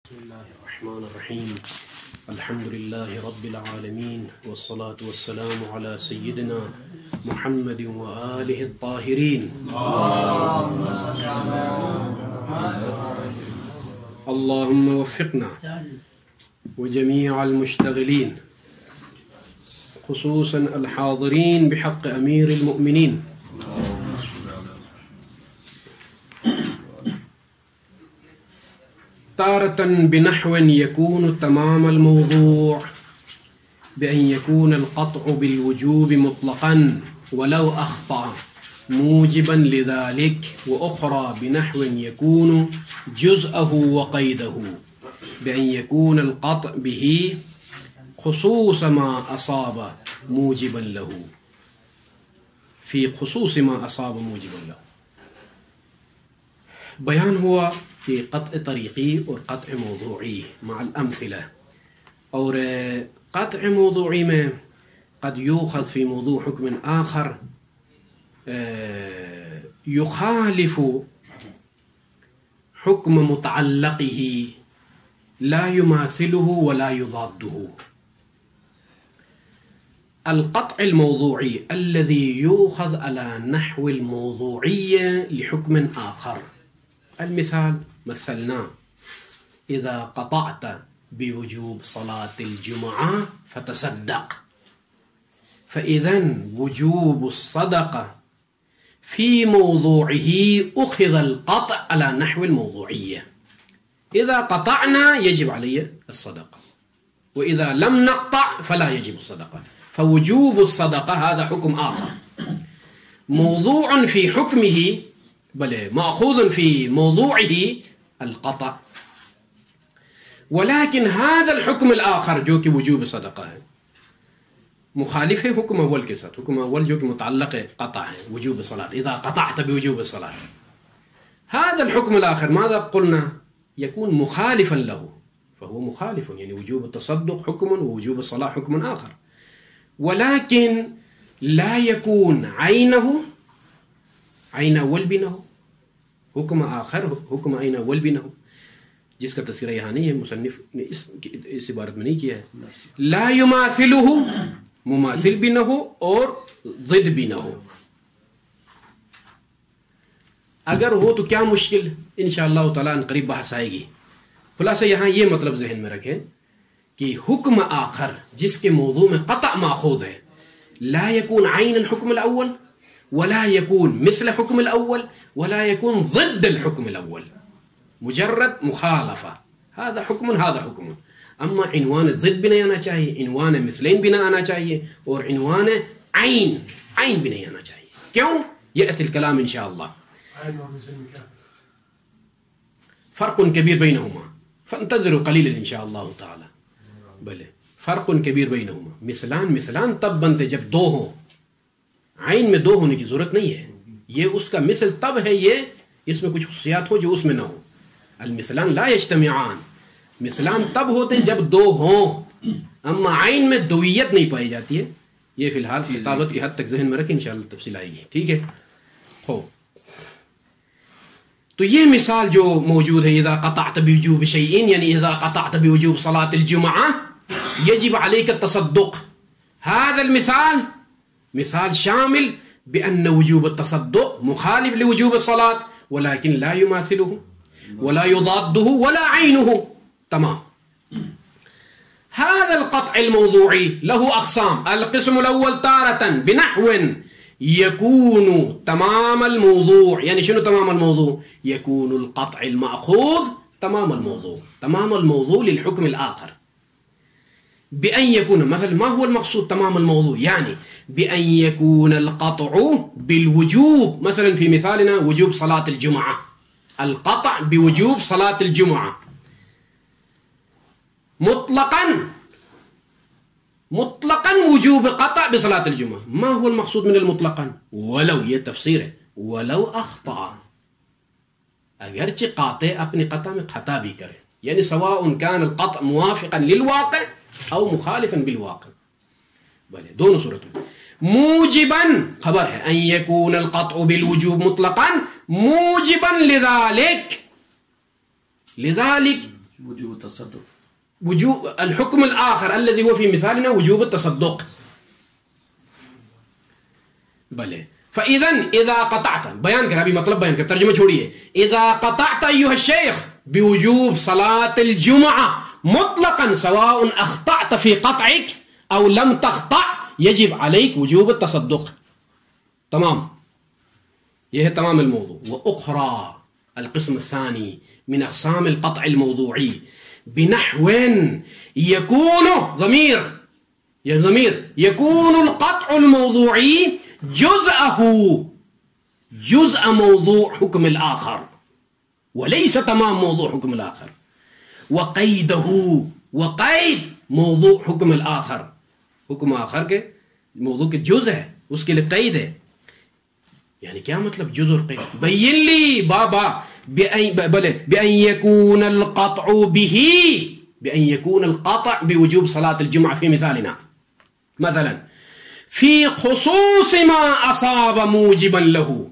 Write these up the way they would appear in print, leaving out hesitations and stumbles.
بسم الله الرحمن الرحيم. الحمد لله رب العالمين، والصلاة والسلام على سيدنا محمد وآله الطاهرين. اللهم وفقنا وجميع المشتغلين، خصوصا الحاضرين بحق أمير المؤمنين. تارة بنحو يكون تمام الموضوع بأن يكون القطع بالوجوب مطلقا ولو أخطأ موجبا لذلك، وأخرى بنحو يكون جزءه وقيده بأن يكون القطع به خصوص ما أصاب موجبا له، في خصوص ما أصاب موجبا له. بیان ہوا کہ قطع طریقی اور قطع موضوعی مع الأمثلة. اور قطع موضوعی میں قد يؤخذ في موضوع حكم آخر يخالف حكم متعلقه لا يماثله ولا يضاده. القطع الموضوعي الذي يؤخذ على نحو الموضوعية لحكم آخر. المثال مثلنا: إذا قطعت بوجوب صلاة الجمعة فتصدق. فإذن وجوب الصدقة في موضوعه أخذ القطع على نحو الموضوعية. إذا قطعنا يجب علي الصدقة، وإذا لم نقطع فلا يجب الصدقة. فوجوب الصدقة هذا حكم آخر موضوع في حكمه، بل مأخوذ في موضوعه القطع. ولكن هذا الحكم الآخر جو کہ وجوب صدقہ ہے مخالف ہے حکم اول کے ساتھ. حکم اول جو کہ متعلق قطع ہے وجوب الصلاة، إذا قطعت بوجوب الصلاة. هذا الحكم الآخر ماذا قلنا؟ يكون مخالفا له، فهو مخالف، يعني وجوب التصدق حكم ووجوب الصلاة حكم آخر، ولكن لا يكون عينه عين اول بھی نہ ہو، حکم آخر حکم عین اول بھی نہ ہو، جس کا تذکرہ یہاں نہیں ہے، مصنف نے اس عبارت میں نہیں کیا ہے. لا یماثلہ، مماثل بھی نہ ہو اور ضد بھی نہ ہو. اگر ہو تو کیا مشکل، انشاءاللہ تعالیٰ ان قریب بحث آئے گی. خلاصہ یہاں یہ مطلب ذہن میں رکھیں کہ حکم آخر جس کے موضوع میں قطع ماخوذ ہے، لا يكون عین الحکم الاول ولا يكون مثل حكم الأول ولا يكون ضد الحكم الأول، مجرد مخالفة. هذا حكم هذا حكم. أما عنوان الضد بھی نہیں آنا چاہیے، عنوان مثلین بھی نہ آنا چاہیے، اور عنوان عین بھی نہیں آنا چاہیے. کیوں؟ يأتي الكلام إن شاء الله. فرق كبير بينهما، فانتظروا قليلا إن شاء الله تعالى. بلے فرق كبير بينهما. مثلان تب بنتے جب دو ہوں. عین میں دو ہونے کی ضرورت نہیں ہے، یہ اس کا مثل تب ہے، یہ اس میں کچھ خصوصیات ہو جو اس میں نہ ہو. المثلان لا یجتمعان، مثلان تب ہوتے ہیں جب دو ہوں، اما عین میں دویت نہیں پائی جاتی ہے. یہ فی الحال خطابت کی حد تک ذہن میں رکھیں، انشاءاللہ تفصیل آئے گی. ٹھیک ہے. تو یہ مثال جو موجود ہے، اذا قطعت بوجوب شیئین، یعنی اذا قطعت بوجوب صلاة الجمعہ يجب عليك التصدق. هذا المثال مثال شامل بأن وجوب التصدق مخالف لوجوب الصلاة، ولكن لا يماثله ولا يضاده ولا عينه. تمام. هذا القطع الموضوعي له أقسام. القسم الأول تارة بنحو يكون تمام الموضوع، يعني شنو تمام الموضوع؟ يكون القطع المأخوذ تمام الموضوع، تمام الموضوع للحكم الآخر. بأن يكون مثلا، ما هو المقصود تمام الموضوع؟ يعني بأن يكون القطع بالوجوب، مثلا في مثالنا وجوب صلاة الجمعة، القطع بوجوب صلاة الجمعة مطلقا وجوب قطع بصلاة الجمعة. ما هو المقصود من المطلقا؟ ولو، یہ تفسیر ہے، ولو اخطأ، اگرچہ قاطع اپنی قطع میں خطا بھی کرے، یعنی سواء كان القطع موافقا للواقع او مخالفا بالواقع. بلے دونوں صورتوں. موجبا خبر ہے، ان يكون القطع بالوجوب مطلقا موجبا لذلك وجوب التصدق. وجوب الحكم الآخر الذي هو في مثالنا وجوب التصدق. بلے فإذن إذا قطعت بیان کر ابھی مطلب بیان کر ترجمہ چھوڑیے. إذا قطعت أيها الشيخ بوجوب صلاة الجمعة مطلقا سواء أخطأت في قطعك أو لم تخطأ يجب عليك وجوب التصدق. تمام، یہ ہے تمام الموضوع. وأخرى القسم الثاني من أقسام القطع الموضوعي بنحو يكون ضمير يكون القطع الموضوعي جزء موضوع حكم الآخر وليس تمام موضوع حكم الآخر. وقيده وقيد موضوع حكم الآخر، حکم آخر کے موضوع کے جز ہے، اس کے لیے قید ہے. یعنی کیا مطلب جز اور قید؟ بین لی بابا بأن يكون القطع بوجوب صلاة الجمعة في مثالنا مثلا في خصوص ما أصاب موجبا له.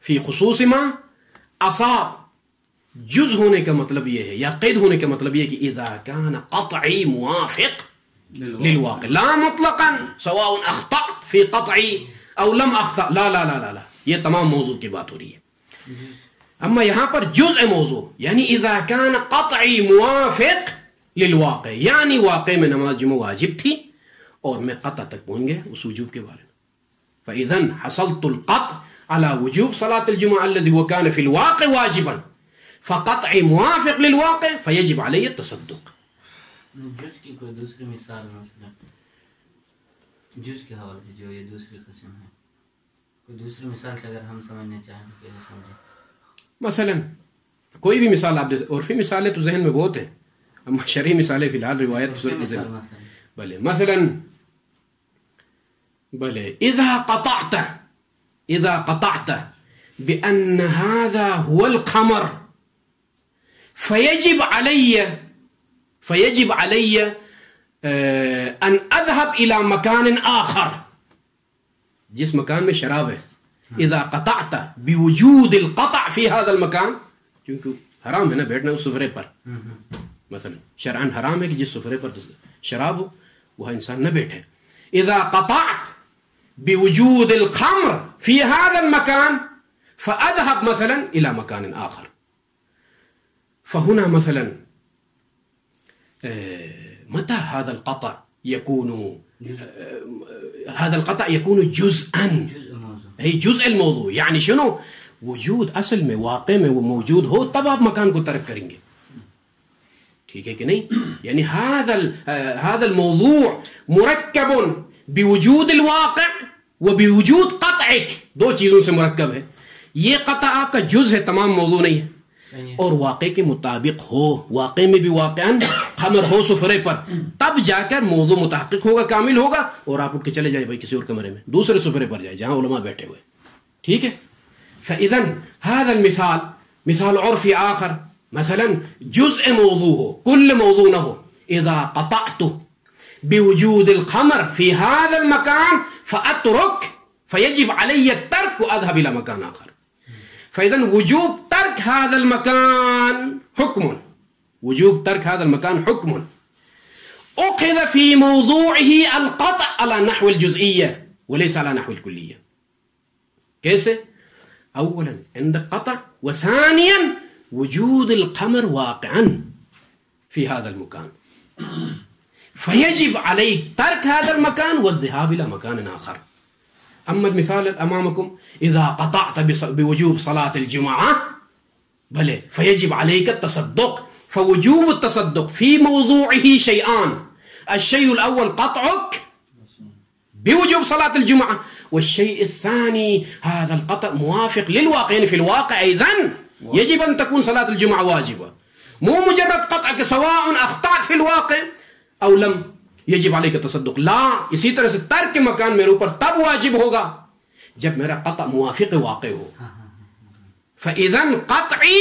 في خصوص ما أصاب، جز ہونے کا مطلب یہ ہے یا قید ہونے کا مطلب یہ ہے کہ اذا كان قطعی موافق للواقع لا مطلقا سواء اخطأت في قطعی او لم اخطأ. لا لا لا لا لا، یہ تمام موضوع کی بات ہو رہی ہے. اما یہاں پر جزء موضوع یعنی اذا كان قطعی موافق للواقع، یعنی واقع میں نماز جمعہ واجب تھی اور میں قطع تک پہنچ گیا اس وجوب کے بارے میں. فاذا حصلت القطع على وجوب صلاة الجمعة الذي هو كان في الواقع واجبا فقطع موافق للواقع فيجب عليه التصدق. جز کی کوئی دوسری مثال مثلا جز کے حوالے سے جو یہ دوسری قسم ہے، کوئی دوسری مثال سے اگر ہم سمجھنا چاہیں تو کیسے سمجھیں؟ مثلا کوئی بھی مثال آپ اور فی مثالیں تو ذہن میں بہت ہیں، اما شرعی مثالیں فی الحال روایت کی صورت میں ذہن بلے مثلا اذا قطعت بأن هذا هو القمر فيجب علي أن أذهب إلى مكان آخر، جس مکان میں شراب ہے. اذا قطعت بوجود القطع في هذا المكان، کیونکہ حرام ہے نا بیٹھنا اس سفرے پر، مثلا شرعاً حرام ہے کہ جس سفرے پر شراب ہو وہ انسان نہ بیٹھے. اذا قطعت بوجود الخمر في هذا المكان فأذهب مثلا إلى مكان آخر. فهنا مثلا متى هذا القطع يكون هذا القطع يكون جزءا، هي جزء الموضوع. يعني شنو؟ وجود اصل میں واقع میں وہ موجود ہو تب آپ مکان کو ترک کریں گے، ٹھیک ہے کہ نہیں؟ یعنی هذا الموضوع مرکب بوجود الواقع وبوجود قطعك، دو چیزوں سے مرکب ہے. یہ قطع آپ کا جز ہے، تمام موضوع نہیں ہے، اور واقع کے مطابق ہو، واقع میں بھی واقعاً خمر ہو سفرے پر، تب جا کر موضوع متحقق ہوگا، کامل ہوگا، اور آپ اٹھ کے چلے جائے بھائی کسی اور کمرے میں دوسرے سفرے پر جائے جہاں علماء بیٹھے ہوئے، ٹھیک ہے. فإذن هذا المثال مثال عرفی آخر مثلا جزء موضوع ہو، کل موضوع نہ ہو. اذا قطعت بوجود الخمر في هذا المكان فأترك فيجب علي الترك وأذهب إلى مكان آخر. فإذن وجوب ترك هذا المكان حكم، وجوب ترك هذا المكان حكم أخذ في موضوعه القطع على نحو الجزئية وليس على نحو الكلية. كيسه؟ أولا عندك قطع، وثانيا وجود القمر واقعا في هذا المكان فيجب عليك ترك هذا المكان والذهاب إلى مكان آخر. أما المثال أمامكم إذا قطعت بوجوب صلاة الجمعة بلى فيجب عليك التصدق. فوجوب التصدق في موضوعه شيئان، الشيء الأول قطعك بوجوب صلاة الجمعة، والشيء الثاني هذا القطع موافق للواقع، يعني في الواقع أيضا يجب أن تكون صلاة الجمعة واجبة، مو مجرد قطعك سواء أخطأت في الواقع او لم یجب علیک التصدق. لا، اسی طرح سے ترک مکان میرے اوپر تب واجب ہوگا جب میرا قطع موافق واقع ہو. فاذن قطعی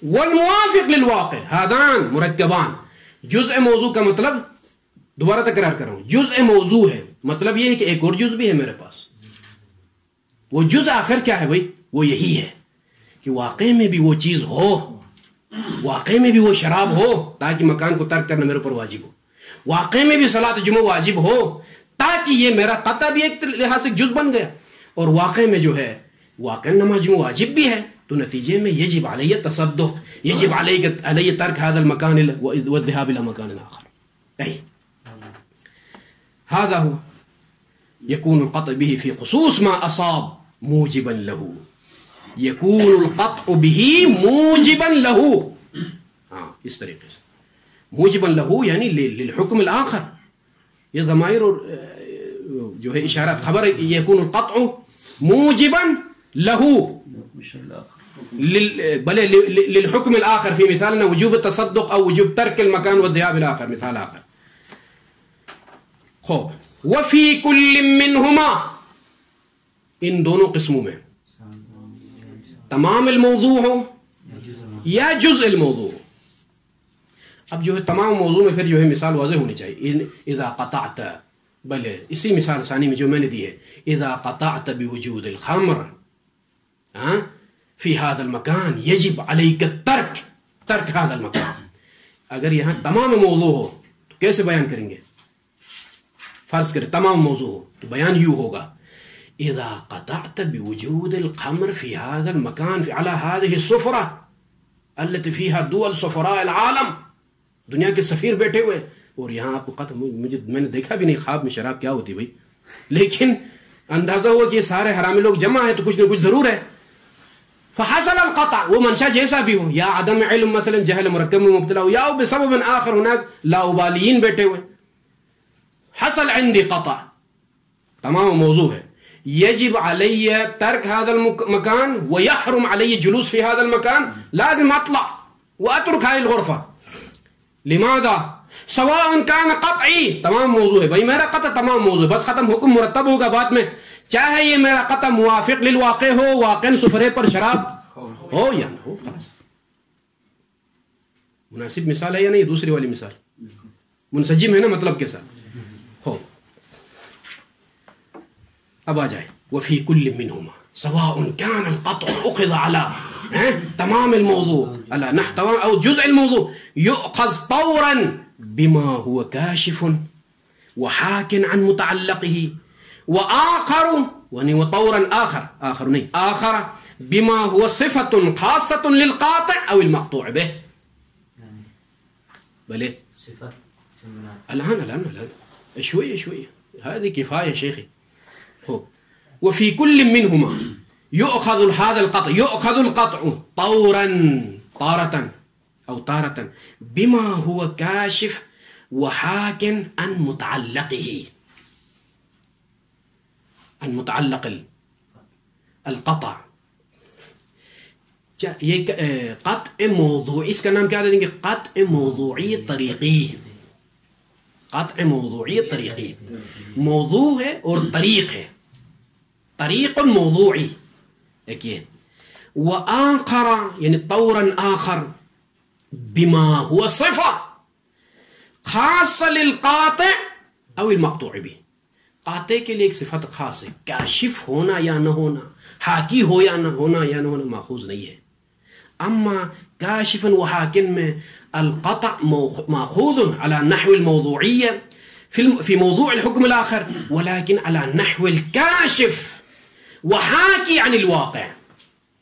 والموافق للواقع هذان مرکبان. جزء موضوع کا مطلب دوبارہ تکرار کر رہا ہوں، جزء موضوع ہے مطلب یہ ہے کہ ایک اور جز بھی ہے میرے پاس. وہ جز آخر کیا ہے بھائی؟ وہ یہی ہے کہ واقع میں بھی وہ چیز ہو واقع میں بھی وہ شراب ہو تاکہ مکان کو ترک کرنا میرے اوپر واجب ہو، واقع میں بھی صلاۃ جمعہ واجب ہو تاکہ یہ میرا قطع بھی ایک لحاظ سے جز بن گیا، اور واقع میں جو ہے واقع نماز جمعہ واجب بھی ہے، تو نتیجے میں یجب علیہ تصدق، یجب علیہ ترک هذا المكان والذهاب الى مكان آخر. هذا هو يكون القطع به في خصوص ما أصاب موجبا له، يكون القطع به موجبا له، اس طریقے سے موجبا له یعنی للحکم الآخر. یہ ضمائر جو ہے اشارات خبر ہے، يكون القطع موجبا له بل للحكم الآخر، في مثالنا وجوب التصدق أو وجوب ترك المكان والذهاب الآخر، مثال آخر. خوب وفي كل منهما، ان دونوں قسموں میں تمام الموضوع ہو یا جزء الموضوع. اب جو ہے تمام موضوع میں پھر جو ہے مثال واضح ہونی چاہیے. اذا قطعت، بلے اسی مثال ثانی میں جو میں نے دی ہے، اذا قطعت بوجود الخمر في هذا المكان يجب عليك ترک هذا المكان. اگر یہاں تمام موضوع ہو تو کیسے بیان کریں گے؟ فرض کریں تمام موضوع ہو تو بیان یوں ہوگا، اذا قطعت بوجود الخمر في هذا المكان على هذه السفرة التي فيها دول سفراء العالم، دنیا کے سفیر بیٹھے ہوئے، اور یہاں آپ کو قطع، میں نے دیکھا بھی نہیں خواب میں شراب کیا ہوتی بھائی، لیکن اندازہ ہوا کہ یہ سارے حرامی لوگ جمع ہیں تو کچھ نہ کچھ ضرور ہے. فحصل القطع، وہ منشا جیسا بھی ہو، یا عدم علم مثلا جہل مرکب میں مبتلا ہو، یا بسبب آخر هناك لا ابالیین بیٹھے ہوئے، حصل عندي قطع، تمام موضوع ہے. يجب علي ترك هذا المكان ويحرم علي جلوس في هذا المكان، لازم اطلع واترك هذه الغرفة. لماذا؟ سواء كان قطعی، تمام موضوع ہے بھائی، میرا قطع تمام موضوع، بس ختم، حکم مرتب ہوگا بعد میں، چاہے یہ میرا قطع موافق للواقع ہو، واقع سفرے پر شراب ہو یا نہ ہو، خلاص. مناسب مثال ہے یا نہیں؟ دوسری والی مثال منسجم ہے نا مطلب کے ساتھ. ہو اب آ جائے وفی کل منہما سواء كان القطع اخذ على تمام الموضوع على نحو او جزء الموضوع يؤخذ طورا بما هو كاشف وحاك عن متعلقه، وآخر وطورا آخر بما هو صفة خاصة للقاطع أو المقطوع به. بلى الآن شوية هذه كفاية شيخي. وفي كل منهما يؤخذ هذا القطع، يؤخذ القطع طورا تارة بما هو كاشف وحاك عن متعلقه، عن متعلق القطع. یہ قطع موضوعی، اس کا نام کیا دیں گے؟ قطع موضوعی طریقی. قطع موضوعی طریقی، موضوع ہے اور طریق ہے، طریق موضوعی ایک یہ. وآخر یعنی طورا آخر بما هو صفة خاصة للقاطع او المقطوع به. قاطع کے لیے ایک صفت خاص ہے، کاشف ہونا یا نہ ہونا، حاکی ہو یا نہ ہونا ماخوذ نہیں ہے. اما کاشفا وحاکن میں القطع ماخوذ على نحو الموضوعية في موضوع الحكم الآخر، ولكن على نحو الكاشف وحاكي عن الواقع،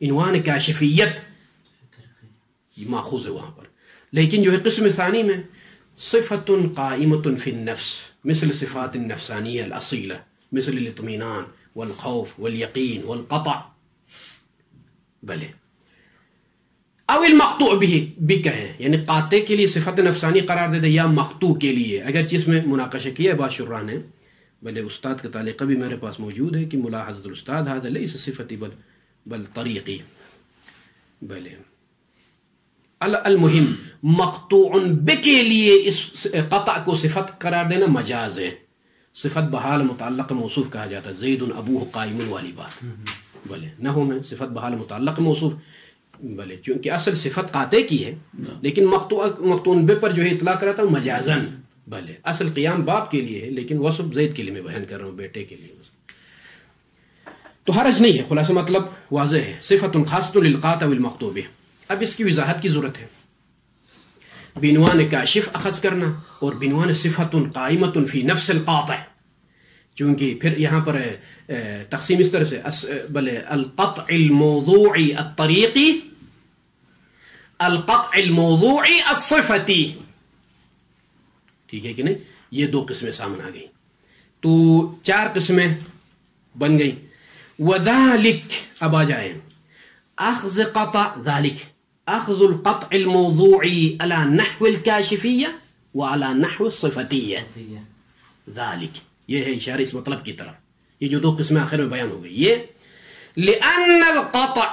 عنوان کاشفیت ماخوذ ہے وہاں پر. لیکن جو ہے قسم ثانی میں صفت قائمت فی النفس مثل صفات النفسانیہ الاصیلہ، مثل الاطمینان والخوف والیقین والقطع، بلے او المقطوع بھی کہیں، یعنی قاطع کے لیے صفت نفسانی قرار دے دے یا مقطوع کے لیے. اگرچہ اس میں مناقشہ کیا ہے بعض شراح نے، بلے استاد کا تعلیقہ بھی میرے پاس موجود ہے کہ ملاحظۃ الاستاد هذا ليس صفتی بل طریقی. بلے المہم مقطوع کے لیے اس قطع کو صفت قرار دینا مجاز ہے. صفت بحال متعلق موصوف کہا جاتا ہے، زید ابوہ قائم والی بات. بلے نحو میں صفت بحال متعلق موصوف، بلے چونکہ اصل صفت قاطع کی ہے لیکن مقطوع بے پر جو ہے اطلاق کراتا ہوں مجازن. بلے اصل قیام باپ کے لیے ہے لیکن وصف زید کے لیے میں بیان کر رہا ہوں، بیٹے کے لیے. تو حرج نہیں ہے، خلاصہ مطلب واضح ہے. صفت خاصۃ للقاطع والمقطوع به. اب اس کی وضاحت کی ضرورت ہے. بعنوان کاشف اخذ کرنا اور بعنوان صفت قائمۃ فی نفس القاطع. چونکہ پھر یہاں پر تقسیم اس طرح سے بلے القطع الموضوعی الطریقی، القطع الموضوعی الصفتی. ٹھیک ہے کہ نہیں؟ یہ دو قسمیں سامنے آ گئی. تو 4 قسمیں بن گئی. وذالک، اب آ جائیں اخذ قطع ذالک، اخذ القطع الموضوعی على نحو الکاشفیہ وعلى نحو الصفتیہ. ذالک یہ ہے اشارہ اس مطلب کی طرف. یہ جو 2 قسمیں آخر میں بیان ہو گئی، یہ لأن القطع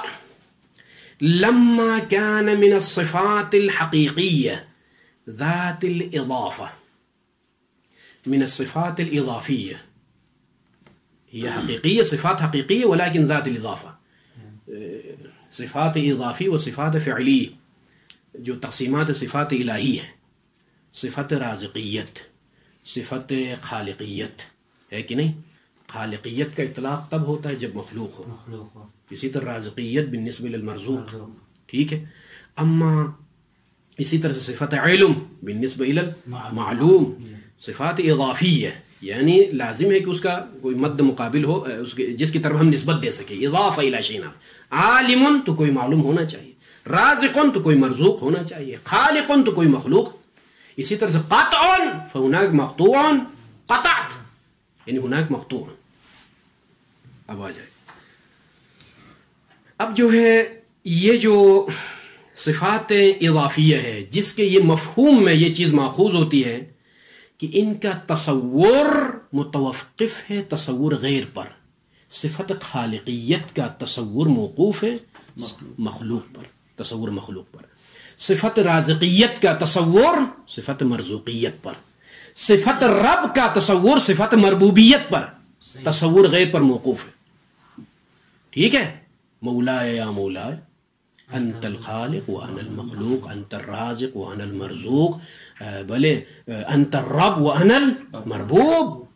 لما كان من الصفات الحقيقية ذات الإضافة، من الصفات الإضافية، هي حقيقية، صفات حقيقية ولكن ذات الإضافة. صفات إضافية وصفات فعلية، جو تقسیمات صفات الہی ہے. صفت رازقیت، صفت خالقیت ہے کہ نہیں؟ خالقیت کا اطلاق تب ہوتا ہے جب مخلوق ہو. اسی طرح رازقیت بالنسبہ للمرزوق. ٹھیک ہے. اما اسی طرح سے صفت علم بالنسبہ للمعلوم. صفات اضافیہ یعنی لازم ہے کہ اس کا کوئی مد مقابل ہو جس کی طرف ہم نسبت دے سکیں. اضافہ الی شیء، عالم تو کوئی معلوم ہونا چاہیے، رازق تو کوئی مرزوق ہونا چاہیے، خالق تو کوئی مخلوق. اسی طرح سے قطع فهناك مقطوع، قطعت یعنی هناك مقطوع. اب آ جائے، اب جو ہے یہ جو صفات اضافیہ ہے جس کے یہ مفہوم میں یہ چیز ماخوذ ہوتی ہے کہ ان کا تصور متوقف ہے تصور غیر پر. صفت خالقیت کا تصور موقوف ہے مخلوق پر، تصور مخلوق پر. صفت رازقیت کا تصور صفت مرزوقیت پر. صفت رب کا تصور صفت مربوبیت پر، تصور غیر پر موقوف ہے. ٹھیک ہے. مولاي یا مولاي انت الخالق وانا المخلوق، انت الرازق وانا المرزوق، بلے انت الرب وانا المربوب.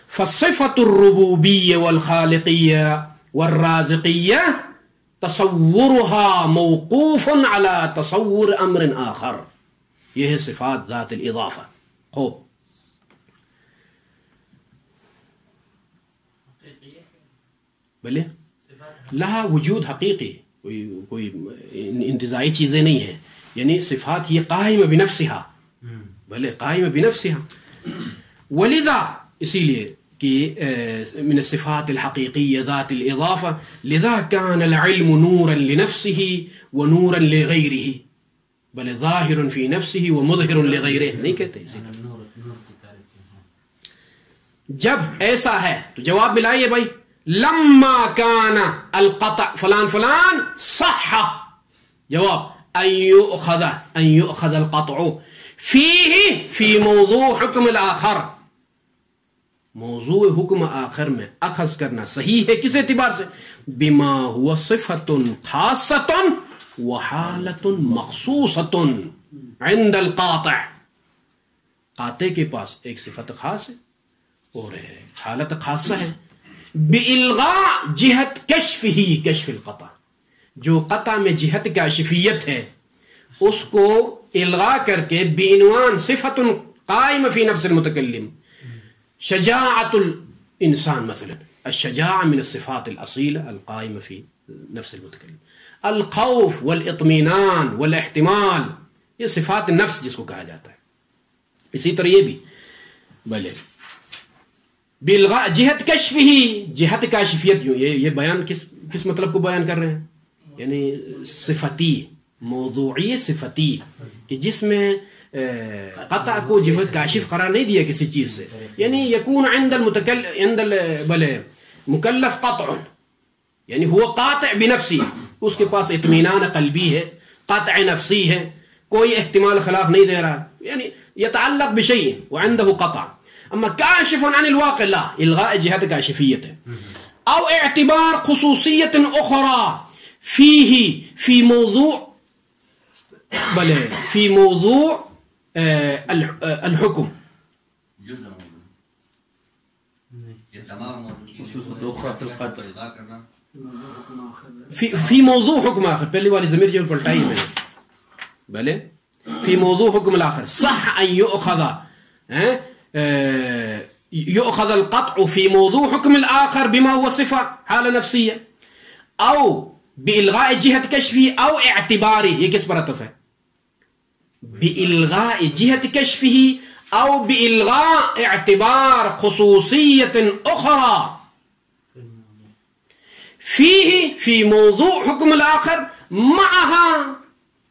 فالصفة الربوبية والخالقية والرازقية تصورها موقوف على تصور امر آخر. یہ ہے صفات ذات الاضافہ. خوب، بلے لہا وجود حقیقی، کوئی انتزاعی چیزیں نہیں ہیں. یعنی صفات یہ قائم بنفسها، بلے قائم بنفسها. ولذا اسی لیے کہ من الصفات الحقیقیة ذات الاضافہ، لذا كان العلم نورا لنفسه ونورا لغیره، بل ظاہر فی نفسه ومظہر لغیره. نہیں کہتے اسی جب ایسا ہے تو جواب ملائیے بھائی. لما كان القطع فلان فلان صح، جواب ان يؤخذ القطع فيه في موضوع حکم الآخر. موضوع حکم آخر میں اخذ کرنا صحیح ہے کس اعتبار سے؟ بما هو صفت خاصۃ وحالۃ مخصوصۃ عند القاطع. قاطع کے پاس ایک صفت خاص ہے اور حالت خاصہ ہے. بإلغاء جہت کشفہ، کشف القطع، جو قطع میں جہت کاشفیت ہے اس کو الغاء کر کے بعنوان صفت قائم فی نفس المتکلم. شجاعت الانسان مثلا، الشجاعة من الصفات الأصيلة القائمة في نفس المتكلم. الخوف والاطمینان والاحتمال، یہ صفات النفس جس کو کہا جاتا ہے. اسی طرح یہ بھی بلے بالغاء جہت کشفی، جہت کاشفیت. جو یہ بیان کس مطلب کو بیان کر رہے ہیں؟ یعنی صفتی، موضوعی صفتی، کہ جس میں قطع کو جہت کاشف قرار نہیں دیا کسی چیز سے. یعنی یکون عند مکلف قطع، یعنی هو قاطع بنفسی، اس کے پاس اطمینان قلبی ہے، قطع نفسی ہے، کوئی احتمال خلاف نہیں دے رہا، یعنی يتعلق بشيء وعنده قطع. اما كاشف عن الواقع لا، الغاء جهة كاشفية او اعتبار خصوصية اخرى فيه في موضوع بل في موضوع الحكم. في موضوع حكم آخر. پہلی والی ضمیر جو پلٹائی میں بلے في موضوع حكم الآخر صح أن يؤخذ القطع في موضوع حكم الآخر بما هو صفة حالة نفسية أو بإلغاء جهة كشفه أو اعتباره. یہ کس پر عطف ہے؟ بإلغاء جهة كشفه أو بإلغاء اعتبار خصوصية أخرى فيه في موضوع حكم الآخر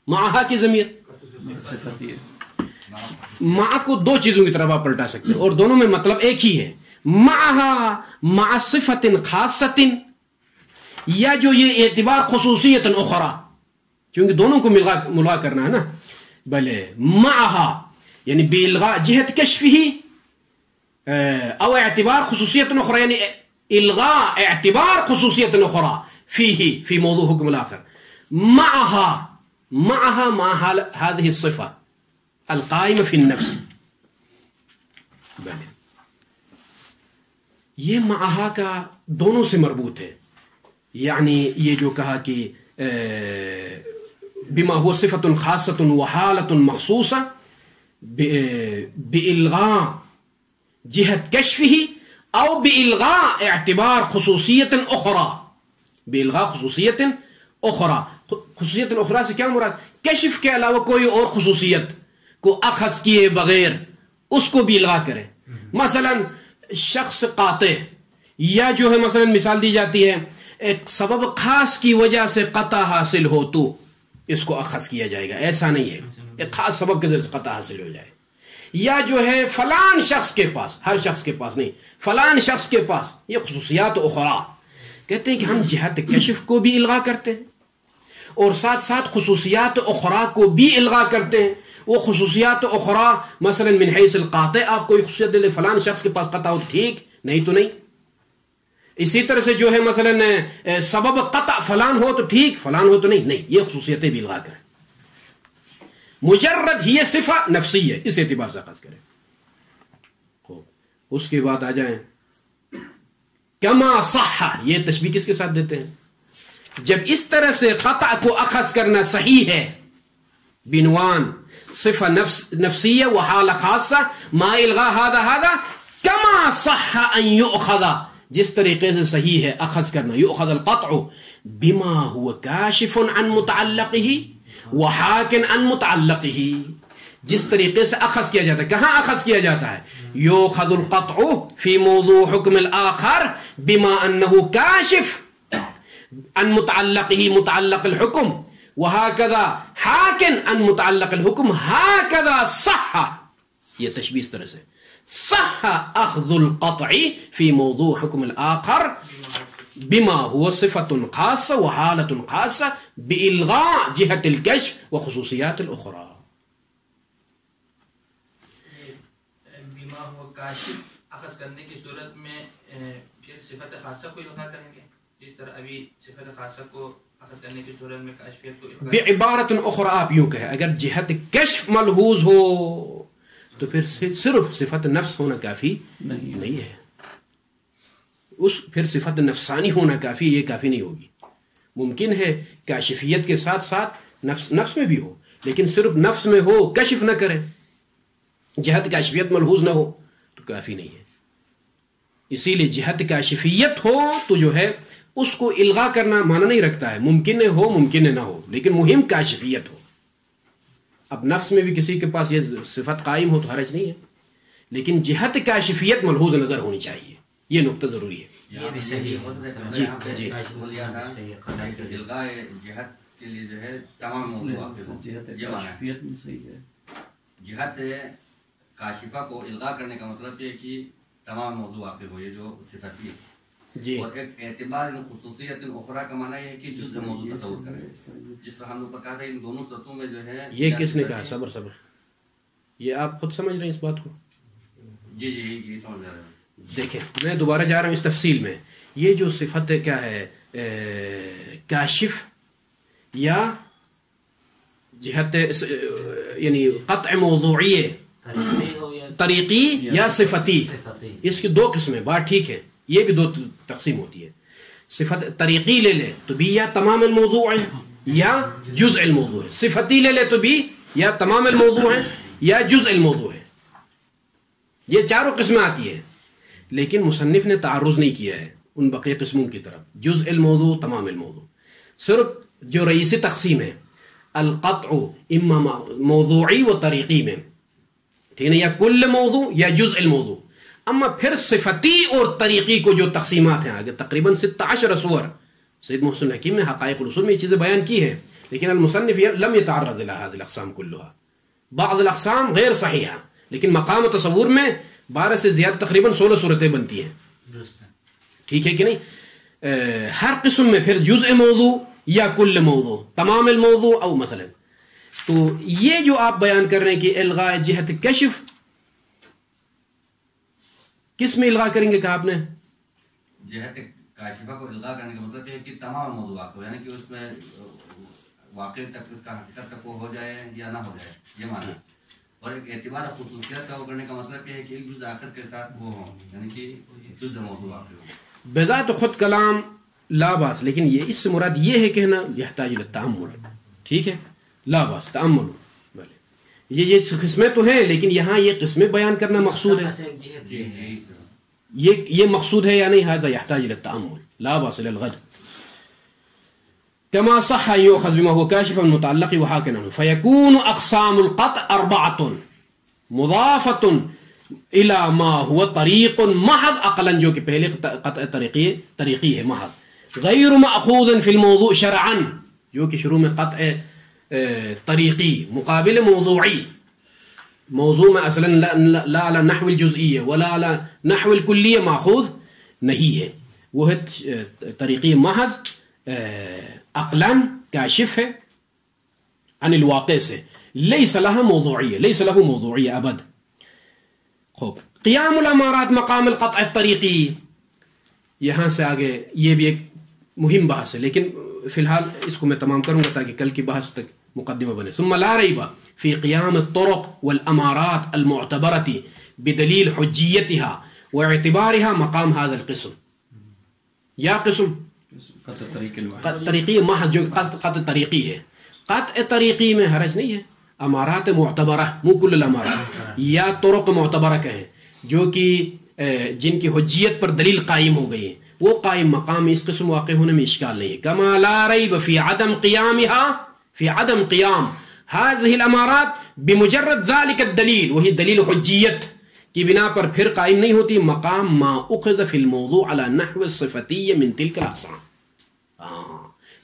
معها کی ضمیر مع کو دو چیزوں کی طرف آپ پلٹا سکتے ہیں اور دونوں میں مطلب ایک ہی ہے. مع صفت خاصت یا جو یہ اعتبار خصوصیت اخرى کیونکہ دونوں کو ملغا کرنا ہے نا. بلے معها یعنی بإلغاء جهة كشفه أو اعتبار خصوصية أخرى يعني إلغاء اعتبار خصوصية أخرى فيه في موضوع حكم الآخر معها مع هذه الصفة القائمة في النفس. بلے یہ معها کا دونوں سے مربوط ہے. یعنی یہ جو کہا کہ بما هو صفة خاصة وحالة مخصوصة بإلغاء جهة كشفه أو بإلغاء اعتبار خصوصية أخرى. بإلغاء خصوصية أخرى. خصوصیت اخرى سے کیا مراد؟ کشف کے علاوہ کوئی اور خصوصیت کو اخذ کیے بغیر اس کو بھی الغا کرے. مثلا شخص قاطع یا جو ہے مثلا مثال دی جاتی ہے ایک سبب خاص کی وجہ سے قطع حاصل ہو تو اس کو اخذ کیا جائے گا. ایسا نہیں ہے ایک خاص سبب کے ذریعے سے قطع حاصل ہو جائے. یا جو ہے فلان شخص کے پاس، ہر شخص کے پاس نہیں، فلان شخص کے پاس یہ خصوصیات اخرى. کہتے ہیں کہ ہم جہت کشف کو بھی الغا کرتے ہیں اور ساتھ ساتھ خصوصیات اخرى کو بھی الغا کرتے ہیں. وہ خصوصیات اخرى مثلا من حیث القاطع آپ کوئی خصوصیت دے لیں فلان شخص کے پاس قطع ہو ٹھیک، نہیں تو نہیں. اسی طرح سے جو ہے مثلا سبب قطع فلان ہو تو ٹھیک، فلان ہو تو نہیں. نہیں، یہ خصوصیتیں بھی الغا کریں. مجرد ہی صفہ نفسی ہے، اس اعتبار سے اخذ کریں. اس کے بعد آ جائیں کما صح. یہ تشبیہ کس کے ساتھ دیتے ہیں؟ جب اس طرح سے قطع کو اخذ کرنا صحیح ہے بعنوان صفہ نفسیہ و حال خاصہ ما الغا هذا کما صح ان یؤخذ، جس طریقے سے صحیح ہے اخذ کرنا یؤخذ القطع بما هو کاشف عن متعلقه وحاکن عن متعلقه. جس طریقے سے اخذ کیا جاتا ہے. کہاں اخذ کیا جاتا ہے؟ یؤخذ القطع فی موضوع حکم الآخر بما انه کاشف عن متعلقه متعلق الحكم وهكذا حاکن عن متعلق الحكم هكذا صح. یہ تشبیہ اس طرح سے صح اخذ القطع في موضوع حكم الآخر بما هو صفة خاصة وحالة خاصة بإلغاء جهة الكشف وخصوصيات الأخرى. بما هو کاشف اخذ کرنے کی صورت میں پھر صفت خاصہ کو الغا کریں گے، جس طرح ابھی صفت خاصہ کو اخذ کرنے کی صورت میں کاشفیت کو الغا. بعبارت اخرى آپ یوں کہیں اگر جہت کشف ملحوظ ہو تو پھر صرف صفت نفس ہونا کافی نہیں ہے. پھر صفت نفسانی ہونا کافی، یہ کافی نہیں ہوگی. ممکن ہے کاشفیت کے ساتھ ساتھ نفس میں بھی ہو، لیکن صرف نفس میں ہو کشف نہ کرے، جہت کاشفیت ملحوظ نہ ہو تو کافی نہیں ہے. اسی لیے جہت کاشفیت ہو تو جو ہے اس کو الغا کرنا معنی نہیں رکھتا ہے. ممکن ہو ممکن نہ ہو، لیکن مہم کاشفیت ہو. اب نفس میں بھی کسی کے پاس یہ صفت قائم ہو تو حرج نہیں ہے، لیکن جہت کاشفیت ملحوظ نظر ہونی چاہیے. یہ نقطہ ضروری ہے. یہ بھی صحیح جی جی الغاء جہت کے لیے جو ہے تمام موضوع واقف ہو. یہ معنی ہے جہت کاشفہ کو الغاء کرنے کا مطلب یہ کہ تمام موضوع واقف ہو، یہ جو صفت ہے. جی اور ایک اعتبار خصوصیت اخرى کا معنی یہ ہے کہ جس کا موضوع تصور کریں. جس طرح ہم نے کہا تھا ان دونوں سطحوں میں جو ہے یہ کس نے کہا؟ صبر یہ آپ خود سمجھ رہے ہیں اس بات کو؟ جی یہ سمجھ رہے ہیں. دیکھیں میں دوبارہ جا رہا ہوں اس تفصیل میں. یہ جو صفت کیا ہے کاشف یا جہت یعنی قطع موضوعی طریقی یا صفتی، اس کی دو قسمیں. بات ٹھیک ہے، یہ بھی دو تقسیم ہوتی ہے. صفت طریقی لے لے تو بھی یا تمام الموضوع ہے یا جزء الموضوع ہے. صفتی لے لے تو بھی یا تمام الموضوع ہے یا جزء الموضوع ہے. یہ چاروں قسمیں آتی ہیں، لیکن مصنف نے تعرض نہیں کیا ہے ان بقیہ قسموں کی طرف، جزء الموضوع تمام الموضوع. صرف جو رئیسی تقسیم ہے القطع اما موضوعی و طریقی میں، ٹھیک ہے، یا کل موضوع یا جزء الموضوع. اما پھر صفتی اور طریقی کو جو تقسیمات ہیں آگے تقریباً 16 سور سید محسن الحکیم نے حقائق الاصول میں یہ چیزیں بیان کی ہیں، لیکن المصنف لم يتعرض الى هذه الاقسام كلها. بعض الاقسام غیر صحیحہ، لیکن مقام تصور میں 12 سے زیادہ تقریباً 16 صورتیں بنتی ہیں. ٹھیک ہے کہ نہیں؟ ہر قسم میں پھر جزء موضوع یا کل موضوع، تمام الموضوع او مثلا. تو یہ جو آپ بیان کر رہے ہیں کہ الغاء جہت کشف، کس میں الغاء کریں گے کہا آپ نے؟ جہت کاشفہ کو الغاء کرنے کا مطلب ہے کہ تمام موضوعات کو، یعنی کہ اس میں واقع تک اس کا حقیقت تک وہ ہو جائے یا نہ ہو جائے، یہ معنی. اور ایک اعتبار خصوصیت کا وہ کرنے کا مطلب یہ ہے کہ ایک جز آخر کے ساتھ وہ ہوں، یعنی کہ جز موضوع واقع ہو. بذات خود کلام لا باس، لیکن یہ اس سے مراد یہ ہے کہنا یحتاج الی التأمل. ٹھیک ہے، لا باس تأمل. یہ قسمیں تو ہیں، لیکن یہاں یہ قسمیں بیان کرنا مقصود ہے، یہ مقصود ہے یا نہیں؟ هذا يحتاج الى التأمل، لا باس الى الغد. كما صح يؤخذ بما هو كاشف المتعلق وحاكٍ عنه، فيكون اقسام القطع 4 مضافة الى ما هو طريق محض، اقلا جو کہ پہلے قطع طریقی ہے محض، غیر مأخوذ في الموضوع شرعا، جو کہ شروع میں قطع طریقی مقابل موضوعی. موضوع میں اصلا لا على نحو الجزئیہ ولا على نحو الکلیہ ماخوذ نہیں ہے، وہ ہے طریقی محض، عقلاً کاشف ہے عن الواقع سے، لیس لها موضوعیہ، لیس له موضوعیہ ابد. خوب، قیام الامارات مقام القطع الطریقی، یہاں سے آگے یہ بھی ایک مہم بحث ہے، لیکن فی الحال اس کو میں تمام کروں گا تاکہ کل کی بحث تک مقدمہ بنے. ثم لا ریب فی قیام الطرق والامارات المعتبرة بدلیل حجیتها واعتبارها مقام هذا القسم. یا قسم طریقی محض جو قطع طریقی ہے. قطع طریقی میں حرج نہیں ہے، امارات معتبرہ مو کل الامارات، یا طرق معتبرہ کہیں جو کہ جن کی حجیت پر دلیل قائم ہو گئی ہے، وہ قائم مقام اس قسم واقع ہونے میں اشکال نہیں ہے. کما لا ریب فی عدم قیامها، فی عدم قیام هذه الامارات بمجرد ذلك الدلیل، وہی دلیل حجیت کی بنا پر پھر قائم نہیں ہوتی مقام ما اخذ فی الموضوع على نحو الصفتی من تلك الاقسام.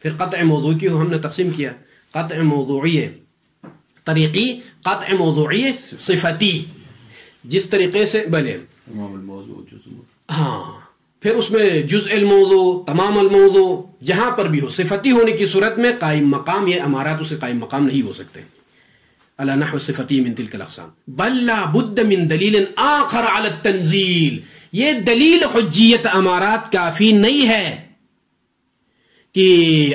پھر قطع موضوع کی ہم نے تقسیم کیا، قطع موضوعی طریقی، قطع موضوعی صفتی. جس طریقے سے بلے تمام الموضوع جزء، ہاں، پھر اس میں جزء الموضوع تمام الموضوع جہاں پر بھی ہو صفتی ہونے کی صورت میں قائم مقام، یہ امارات اس کے قائم مقام نہیں ہو سکتے على نحو الصفتی من تلك الاقسام. بل لا بد من دلیل آخر على التنزیل، یہ دلیل حجیت امارات کافی نہیں ہے کہ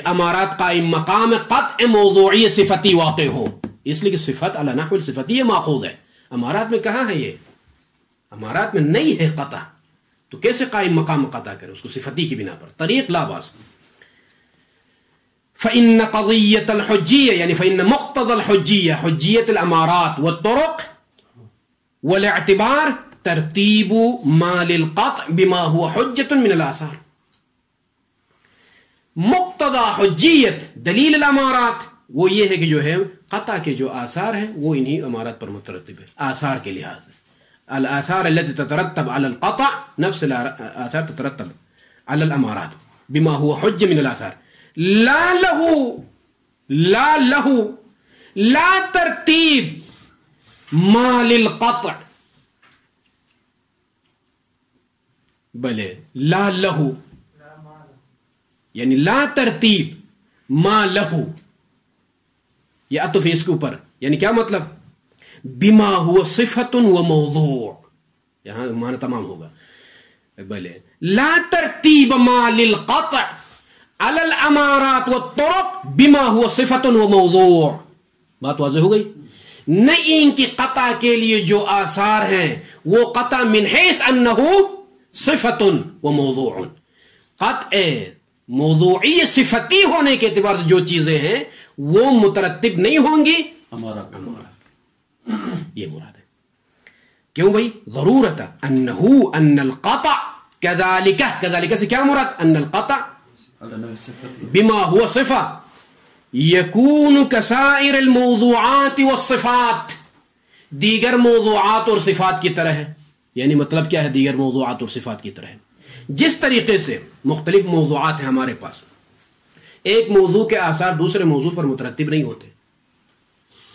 امارات قائم مقام قطع موضوعی صفتی واقع ہو، اس لیے کہ صفت علی نحو الصفتی ماخوذ ہے. امارات میں کہاں ہے؟ یہ امارات میں نہیں ہے قطع، تو کیسے قائم مقام قطع کرے اس کو صفتی کی بنا پر؟ طریق لا باس. فإن قضية الحجية، يعني فإن مقتضى الحجية حجية الأمارات والطرق والاعتبار ترتيب ما للقطع بما هو حجة من الآثار. مقتضى حجیت دلیل الامارات وہ یہ ہے کہ جو ہے قطع کے جو آثار ہیں وہ انہی امارات پر مترتب ہے. آثار کے لحاظ سے الآثار التي تترتب على القطع نفس الآثار تترتب على الامارات بما هو حجة من الآثار. لا ترتیب ما للقطع، بلے لا لہو، یعنی لا ترتیب ما لہو، یہ عطف ہے اس کے اوپر. یعنی کیا مطلب؟ بما هو صفت و موضوع، یہاں معنی تمام ہوگا. بلے لا ترتیب ما للقطع على الامارات والطرق بما هو صفت و موضوع. بات واضح ہو گئی؟ نہیں ان کی قطع کے لیے جو آثار ہیں وہ قطع من حیث انہ صفت و موضوع، قطع موضوعی صفتی ہونے کے اعتبار سے جو چیزیں ہیں وہ مترتب نہیں ہوں گی یہ مراد ہے. کیوں بھائی؟ ضرورت انہو ان القطع کذالک سے کیا مراد؟ ان القطع بما هو صفہ یکون کسائر الموضوعات والصفات، دیگر موضوعات اور صفات کی طرح ہے. یعنی مطلب کیا ہے؟ دیگر موضوعات اور صفات کی طرح ہے. جس طریقے سے مختلف موضوعات ہیں ہمارے پاس، ایک موضوع کے آثار دوسرے موضوع پر مترتب نہیں ہوتے.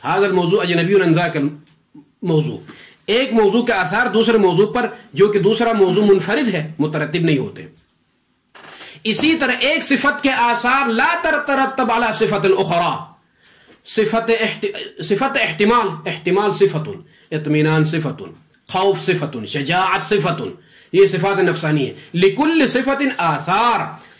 هذا الموضوع اجنبی عن ذاک الموضوع، ایک موضوع کے آثار دوسرے موضوع پر جو کہ دوسرا موضوع منفرد ہے مترتب نہیں ہوتے. اسی طرح ایک صفت کے آثار لا ترتب علی صفت الاخرى، صفت احتمال صفت، اطمینان صفت، خوف صفت، شجاعت صفت، یہ صفات نفسانی ہے. لکل صفت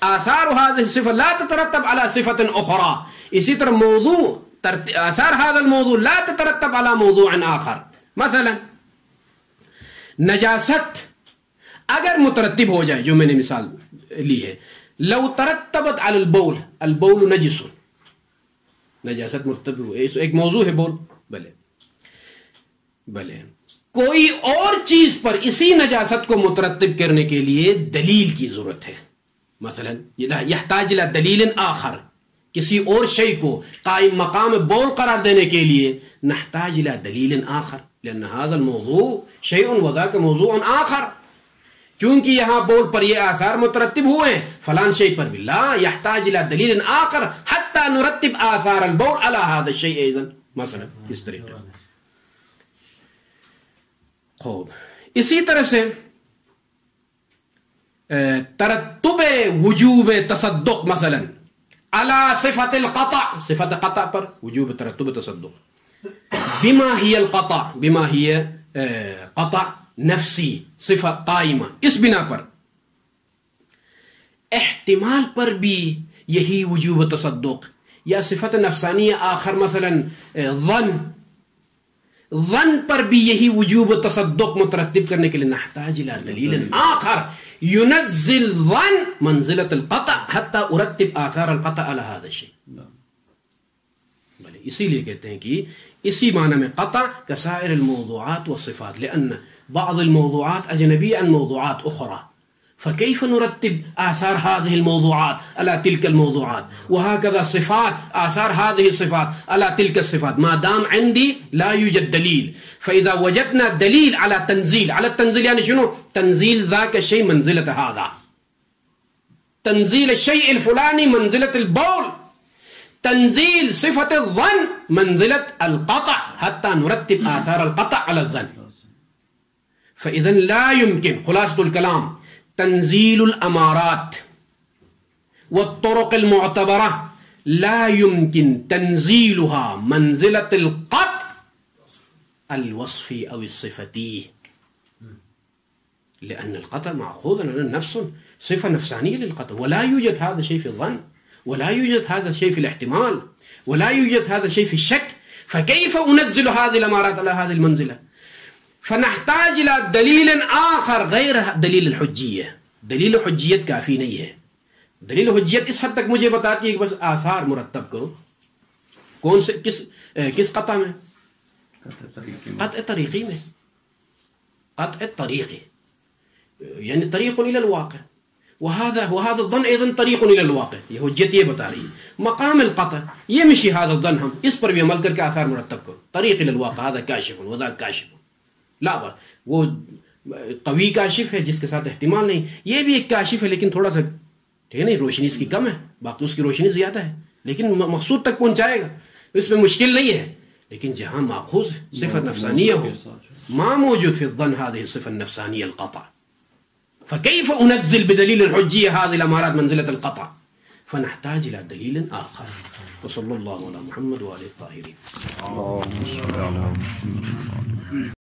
آثار هذه الصفة لا تترتب على صفة أخرى. اسی طرح موضوع آثار هذا الموضوع لا تترتب على موضوع آخر. مثلا نجاست اگر مترتب ہو جائے، جو میں نے مثال لی ہے، لو ترتبت على البول، البول نجس، نجاست مرتب ہوئے، ایک موضوع ہے بول، بلے کوئی اور چیز پر اسی نجاست کو مترتب کرنے کے لیے دلیل کی ضرورت ہے. مثلا یحتاج الى دلیل آخر، کسی اور شیء کو قائم مقام بول قرار دینے کے لیے نحتاج الى دلیل آخر، لأن هذا الموضوع شيء وذاك موضوع آخر. کیونکہ یہاں بول پر یہ آثار مترتب ہوئے ہیں، فلان شیء پر بھی لا يحتاج الى دلیل آخر حتى نرتب آثار البول على هذا الشيء ايضا. مثلا اس طریقے سے. خوب، اسی طرح سے ترتب وجوب تصدق مثلا على صفت القطع، صفت قطع پر وجوب ترتب تصدق. بما هي القطع، بما هي قطع نفسی صفہ قائمہ، اس بنا پر احتمال پر بھی یہی وجوب تصدق، یا صفت نفسانی آخر مثلا ظن پر بھی یہی وجوب تصدق مترتب کرنے کے لیے نحتاج الى دلیل آخر ينزل ظن منزلة القطع حتى ارتب آثار القطع على هذا الشيء. اسی لیے کہتے ہیں کہ اسی معنی میں قطع كسائر الموضوعات والصفات، لأن بعض الموضوعات أجنبية عن موضوعات أخرى، فكيف نرتب آثار هذه الموضوعات على تلك الموضوعات، وهكذا صفات آثار هذه الصفات على تلك الصفات، ما دام عندي لا يوجد دليل. فإذا وجدنا دليل على تنزيل، على التنزيل يعني شنو؟ تنزيل ذاك الشيء منزلة هذا، تنزيل الشيء الفلاني منزلة البول، تنزيل صفة الظن منزلة القطع حتى نرتب آثار القطع على الظن. فإذا لا يمكن، خلاصة الكلام، تنزيل الأمارات والطرق المعتبرة لا يمكن تنزيلها منزلة القطع الوصفي أو الصفتي، لأن القطع مأخوذ عن نفس، صفة نفسانية للقطع، ولا يوجد هذا الشيء في الظن، ولا يوجد هذا الشيء في الاحتمال، ولا يوجد هذا الشيء في الشك. فكيف أنزل هذه الأمارات على هذه المنزلة؟ فنحتاج الى دلیل آخر غیر دلیل الحجیہ. دلیل حجیت کافی نہیں ہے. دلیل حجیت اس حد تک مجھے بتاتی ہے کہ بس آثار مرتب کرو. کون سے کس قطع میں؟ قطع طریقی میں. قطع طریقی یعنی طریق الى الواقع، وهذا الظن ايضا طریق الى الواقع. یہ حجت یہ بتا رہی ہے مقام القطع یہ مشی هذا الظن، ہم اس پر بھی عمل کر کے آثار مرتب کرو. طریق الى الواقع هذا کاشف وذاك کاشف. لا وہ قوی کاشف ہے جس کے ساتھ احتمال نہیں، یہ بھی ایک کاشف ہے لیکن تھوڑا سا ٹھیک ہے، نہیں روشنی اس کی کم ہے، باقی اس کی روشنی زیادہ ہے لیکن مقصود تک پہنچائے گا، اس میں مشکل نہیں ہے. لیکن جہاں ماخوذ صفت نفسانیہ ہو، ما موجود في الظن هذه الصفة النفسانية القطع، فكيف أنزل بدليل الحجية هذه الأمارات منزلة القطع؟ فنحتاج إلى دليل آخر. وصلى الله على محمد وآله الطاهرين.